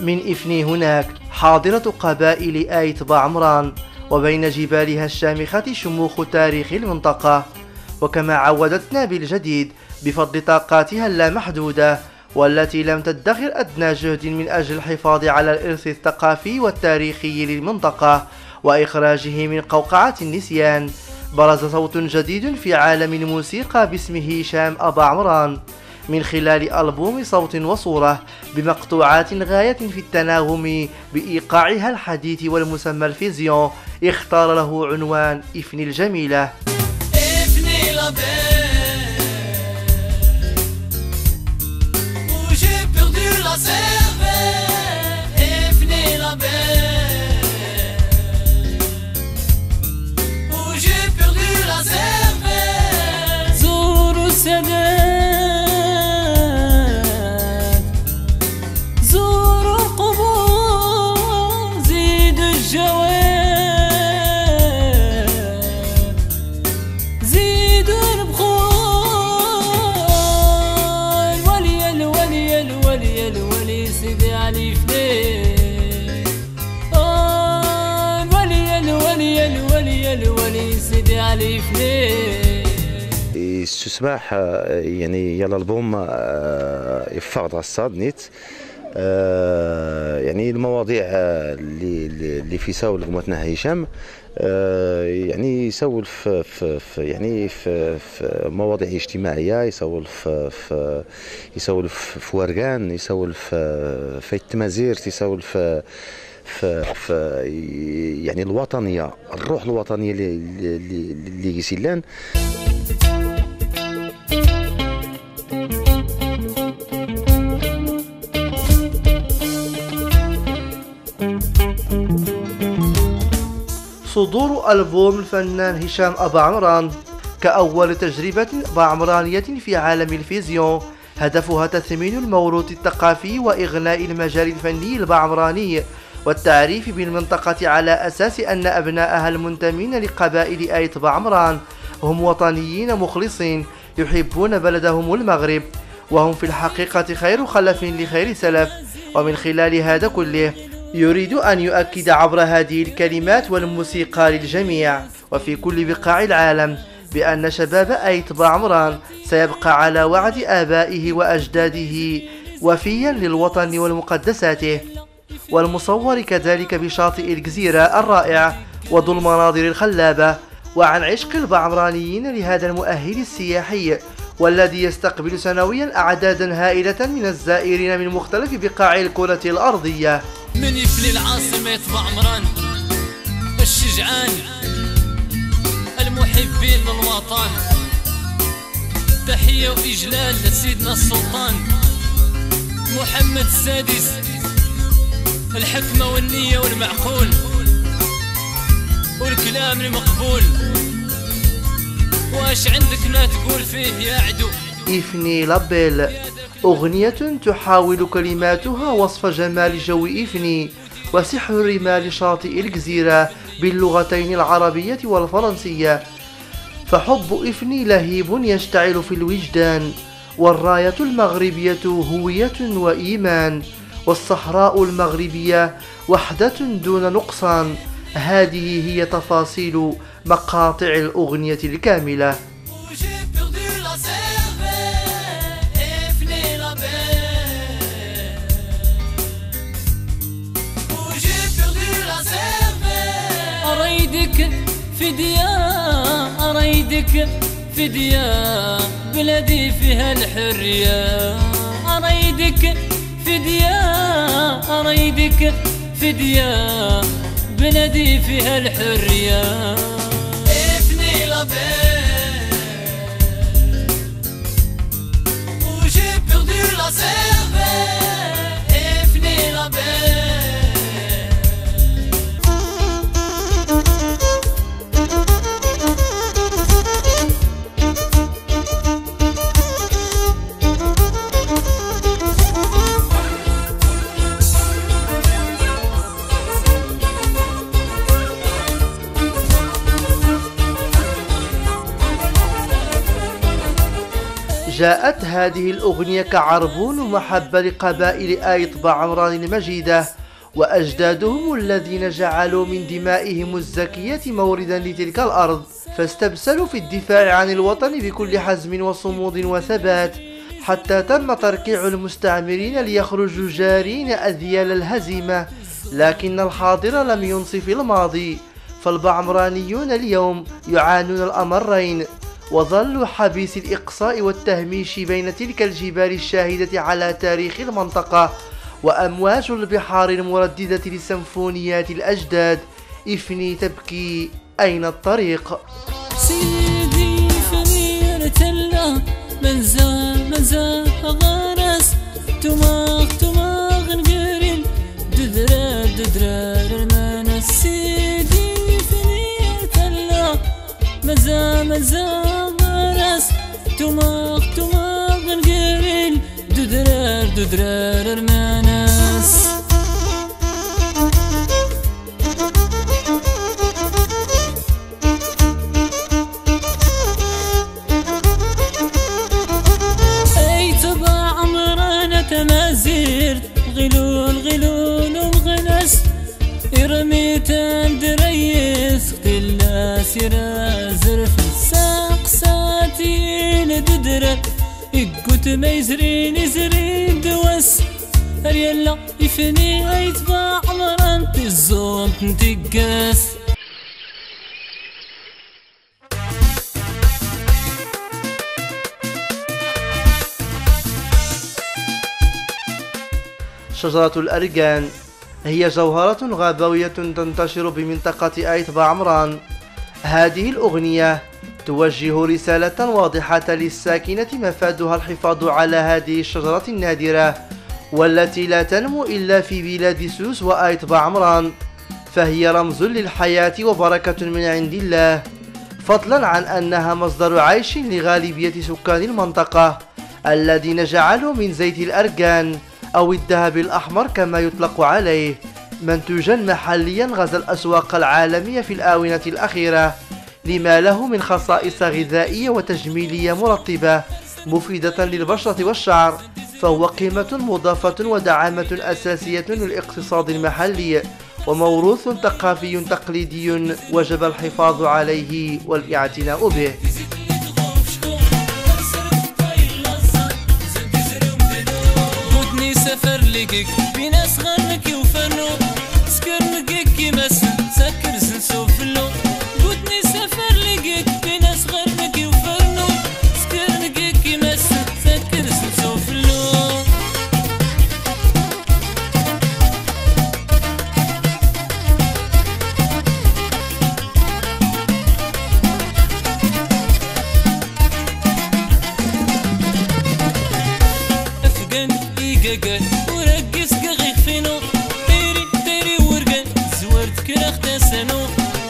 من إفني هناك حاضرة قبائل آيت بعمران، وبين جبالها الشامخة شموخ تاريخ المنطقة. وكما عودتنا بالجديد بفضل طاقاتها اللامحدودة والتي لم تدخر أدنى جهد من أجل الحفاظ على الإرث الثقافي والتاريخي للمنطقة وإخراجه من قوقعة النسيان، برز صوت جديد في عالم الموسيقى باسمه هشام أبا عمران من خلال ألبوم صوت وصورة بمقطوعات غاية في التناغم بإيقاعها الحديث والمسمى الفيزيون، اختار له عنوان إفني الجميلة. زوروا السادات، زوروا القبور، زيدوا الجواب، زيدوا البخور، ولي الولي الولي الولي سيدي علي فديه، الولي الولي الولي الولي سيدي علي فديه. الصباح يعني يا الالبوم يفرض على الصاد يعني المواضيع اللي في ساول قمتنا هشام يعني يسولف يعني في مواضيع اجتماعيه، يسولف في ورقان، يسولف في التمازيغ، يسولف في يعني الوطنيه، الروح الوطنيه اللي يسيلان. صدور ألبوم الفنان هشام أبا عمران كأول تجربة بعمرانية في عالم الفيزيون هدفها تثمين الموروث الثقافي وإغناء المجال الفني البعمراني والتعريف بالمنطقة على أساس أن أبناءها المنتمين لقبائل آيت بعمران هم وطنيين مخلصين يحبون بلدهم المغرب، وهم في الحقيقة خير خلف لخير سلف. ومن خلال هذا كله يريد أن يؤكد عبر هذه الكلمات والموسيقى للجميع وفي كل بقاع العالم بأن شباب آيت بعمران سيبقى على وعد آبائه وأجداده وفيا للوطن والمقدساته. والمصور كذلك بشاطئ الجزيرة الرائع وذو المناظر الخلابة، وعن عشق البعمرانيين لهذا المؤهل السياحي والذي يستقبل سنويا أعدادا هائلة من الزائرين من مختلف بقاع الكرة الأرضية. من يفلي العاصمة بعمران الشجعان المحبين للوطن، تحية وإجلال لسيدنا السلطان محمد السادس، الحكمة والنية والمعقول والكلام المقبول. واش عندك ما تقول فيه يا عدو؟ إفني لابيل أغنية تحاول كلماتها وصف جمال جو إفني وسحر رمال شاطئ الجزيرة باللغتين العربية والفرنسية. فحب إفني لهيب يشتعل في الوجدان، والراية المغربية هوية وإيمان، والصحراء المغربية وحدة دون نقصان. هذه هي تفاصيل مقاطع الأغنية الكاملة. أريدك فدية، أريدك فدية، بلدي فيها الحرية. أريدك فدية، أريدك فدية، بلدي فيها الحرية. افني لابيل وجي بيردي لا سيرفيل، افني لابيل. جاءت هذه الأغنية كعربون ومحبة لقبائل آيت بعمران المجيدة وأجدادهم الذين جعلوا من دمائهم الزكية موردا لتلك الأرض، فاستبسلوا في الدفاع عن الوطن بكل حزم وصمود وثبات، حتى تم تركيع المستعمرين ليخرجوا جارين أذيال الهزيمة. لكن الحاضر لم ينصف الماضي، فالبعمرانيون اليوم يعانون الأمرين، وظلوا حبيس الإقصاء والتهميش بين تلك الجبال الشاهدة على تاريخ المنطقة وأمواج البحار المرددة لسمفونيات الأجداد. إفني تبكي أين الطريق؟ سيدي فنير تلا منزا غارس تماغ نقرين ددرار المانس. سيدي فنير تلا منزا غارس تماغ نقرين ددرار المانس. تمازير غلول ومغنس إرميتان دريس اختلا سيرا زرف ساقساتين ددرة إقوت ميزرين زرين دوس أريلا يفني أيتباع مران تزوم تنتقاس. شجرة الأرجان هي جوهرة غابوية تنتشر بمنطقة آيت بعمران. هذه الأغنية توجه رسالة واضحة للساكنة مفادها الحفاظ على هذه الشجرة النادرة والتي لا تنمو إلا في بلاد سوس وآيت بعمران، فهي رمز للحياة وبركة من عند الله، فضلا عن أنها مصدر عيش لغالبية سكان المنطقة الذين جعلوا من زيت الأرجان أو الذهب الأحمر كما يطلق عليه منتوجا محليا غزا الأسواق العالمية في الآونة الأخيرة، لما له من خصائص غذائية وتجميلية مرطبة مفيدة للبشرة والشعر، فهو قيمة مضافة ودعامة أساسية للاقتصاد المحلي وموروث ثقافي تقليدي وجب الحفاظ عليه والاعتناء به. سفر لقيك بناس غنك يوفنو سكر مقيك يمس سكر سنسوفلو. قدني سفر لقيك بناس غنك يوفنو سكر مقيك يمس سكر سنسوفلو. أفقن إيقاقا ورقص قغيق فينو تيري ورقن زورت كراخ تسنو.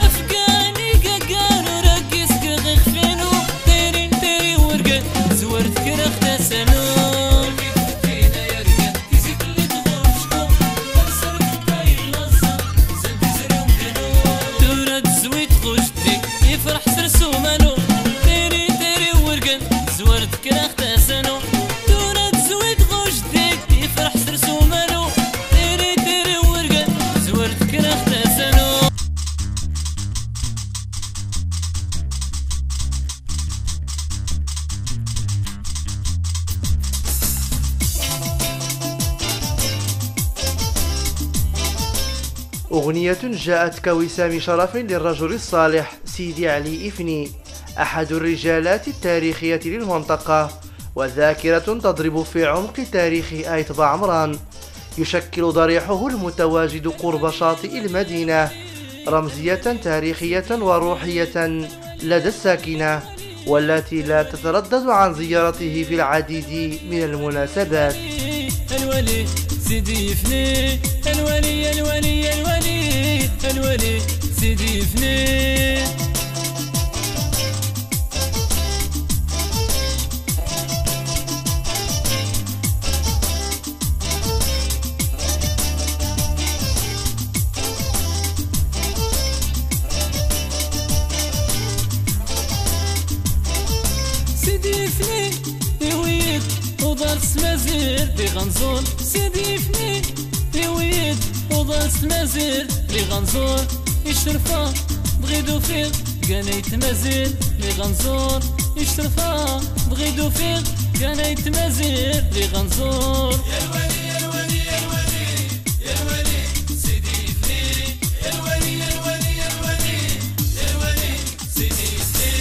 أفقن إيقاقا ورقص قغيق فينو تيري ورقن زورت كراخ تسنو. تورد زويت غشتك يفرح سرسو مالو تيري ورقن زورت كراخ تسنو. أغنية جاءت كوسام شرف للرجل الصالح سيدي علي إفني، أحد الرجالات التاريخية للمنطقة وذاكرة تضرب في عمق تاريخ آيت بعمران، يشكل ضريحه المتواجد قرب شاطئ المدينة رمزية تاريخية وروحية لدى الساكنة، والتي لا تتردد عن زيارته في العديد من المناسبات. الولي سيدي يفني الولي سيدي يفني. سيدي يفني وضال سمازير لي غنزور سيدي فني لي ويد وضال سمازير لي غنزور يشرفا بغيدو فيه كان يتمازير لي غنزور يشرفا بغيدو فيه كان يتمازير لي غنزور يا الولي يا الولي يا الولي يا الولي سيدي فني يا الولي يا الولي يا الولي يا الولي سيدي فني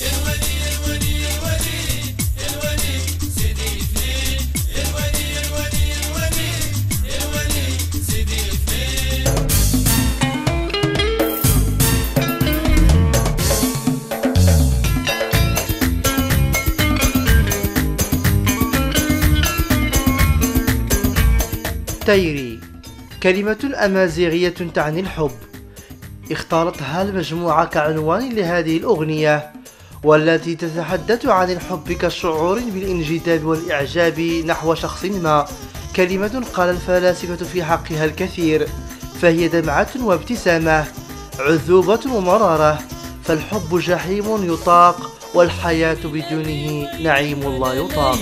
يا الولي يا الولي يا الولي يا الولي سيدي فني يا الولي يا الولي يا الولي يا الولي سيدي فني. تيري كلمة أمازيغية تعني الحب، اختارتها المجموعة كعنوان لهذه الأغنية، والتي تتحدث عن الحب كشعور بالانجذاب والإعجاب نحو شخص ما. كلمة قال الفلاسفة في حقها الكثير، فهي دمعة وابتسامة، عذوبة ومرارة، فالحب جحيم يطاق، والحياة بدونه نعيم لا يطاق.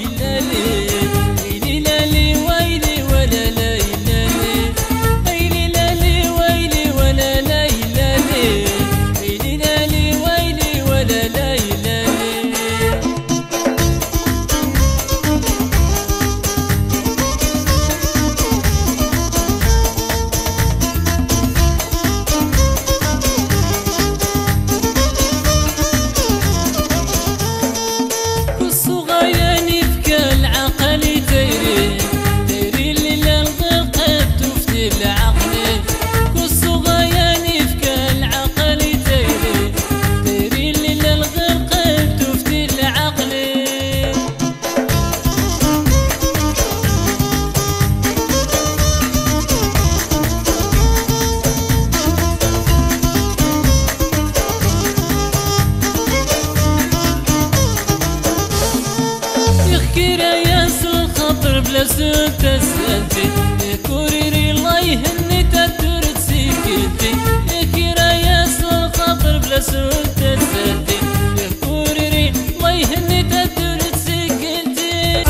بلا سوت تسالتي كوريري الله يهني تدور تسيكتي كيرا يا سو خاطر بلا سوت تسالتي كوريري الله يهني تدور تسيكتي.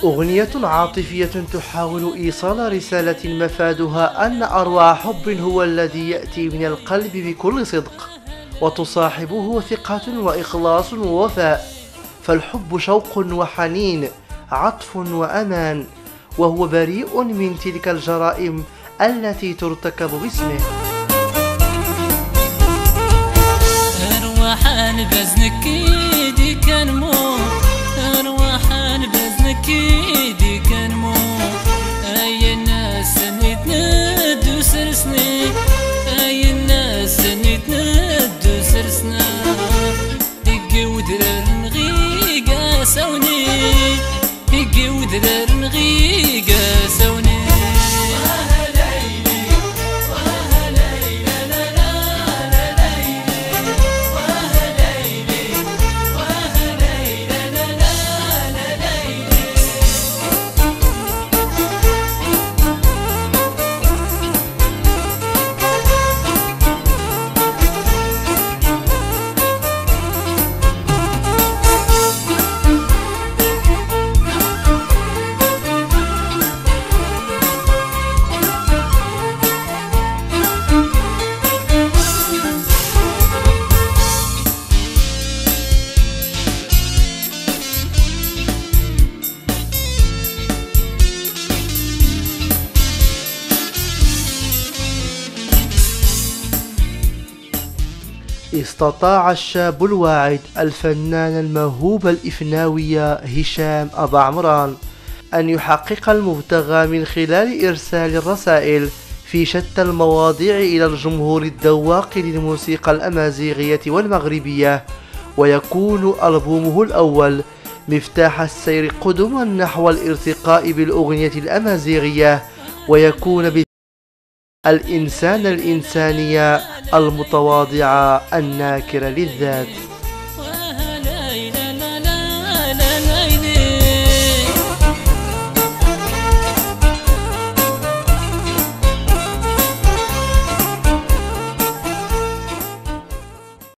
أغنية عاطفية تحاول إيصال رسالة مفادها أن أروع حب هو الذي يأتي من القلب بكل صدق، وتصاحبه ثقة وإخلاص ووفاء، فالحب شوق وحنين، عطف وأمان، وهو بريء من تلك الجرائم التي ترتكب باسمه. أرواحان بزنك دي كان موت، أرواحان بزنك دي كان موت، أي الناس نتندو سرسني، أي الناس نتندو سرسنا، هيجي ودرار نغيقا سوني، هيجي ودرار نغيقا سوني. استطاع الشاب الواعد الفنان الموهوب الإفناوي هشام أبا عمران أن يحقق المبتغى من خلال إرسال الرسائل في شتى المواضيع إلى الجمهور الذواق للموسيقى الأمازيغية والمغربية، ويكون ألبومه الأول مفتاح السير قدما نحو الارتقاء بالأغنية الأمازيغية، ويكون الإنسان الإنسانية المتواضعة الناكرة للذات.